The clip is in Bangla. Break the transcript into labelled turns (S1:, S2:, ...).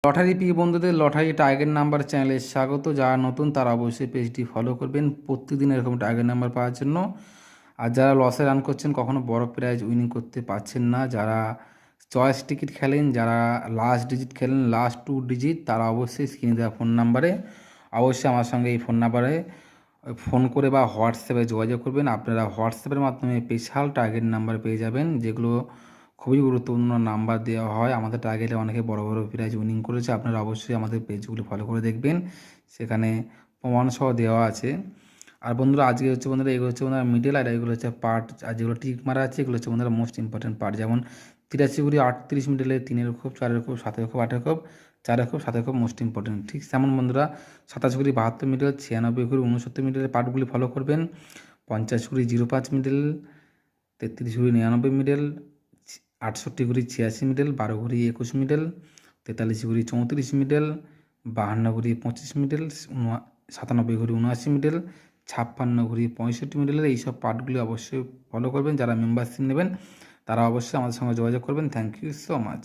S1: লটারি প্রিয় বন্ধুদের লটারি টার্গেট নাম্বার চ্যানেলে স্বাগত। যারা নতুন তারা অবশ্যই পেজটি ফলো করবেন প্রতিদিন এরকম টার্গেট নাম্বার পাওয়ার জন্য। আর যারা লসে রান করছেন, কখনো বড় প্রাইজ উইনিং করতে পারছেন না, যারা চয়েস টিকিট খেলেন, যারা লাস্ট ডিজিট খেলেন, লাস্ট 2 ডিজিট, তারা অবশ্যই স্ক্রিনে দেওয়া ফোন নাম্বারে অবশ্যই আমার সঙ্গে এই ফোন নাম্বারে ফোন করে বা হোয়াটসঅ্যাপে যোগাযোগ করবেন। আপনারা হোয়াটসঅ্যাপের মাধ্যমে স্পেশাল টার্গেট নাম্বার পেয়ে যাবেন, যেগুলো খুবই গুরুত্বপূর্ণ নাম্বার দেওয়া হয়। আমাদের টার্গেটে অনেকে বড় বড় প্রাইজ উইনিং করেছে। আপনারা অবশ্যই আমাদের পেজগুলো ফলো করে দেখবেন, সেখানে প্রমাণসহ দেওয়া আছে। আর বন্ধুরা আজকে হচ্ছে বন্ধুরা এগুলো হচ্ছে বন্ধুরা মিডল, আর এগুলো হচ্ছে পার্ট। আর যেগুলো টিক মারা আছে এগুলো হচ্ছে বন্ধুরা মোস্ট ইম্পর্টেন্ট পার্ট। যেমন 83 ঘুরি 38 মিডলে 3-এর খোপ, 4-এর খোপ, 7-এর খোপ, 8-এর খোপ, 4-এর খোপ, 7-এর খোপ মোস্ট ইম্পর্টেন্ট। ঠিক তেমন বন্ধুরা 27 ঘুরি 72 মিডল, 96 ঘুরি 69 মিডলের পার্টগুলি ফলো করবেন। 50 ঘুরি 05 মিডল, 33 ঘুরি 99 মিডল, 68 ঘুরি 86 মিডল, 12 ঘুরি 21 মিডল, 43 ঘুরি 34 মিডল, 52 ঘুরি 25 মিডল, 97 ঘুরি 79 মিডল, 56 ঘুরি 65 মিডলের এইসব পার্টগুলি অবশ্যই ফলো করবেন। যারা মেম্বারশিপ নেবেন তারা অবশ্যই আমাদের সঙ্গে যোগাযোগ করবেন। Thank you so much.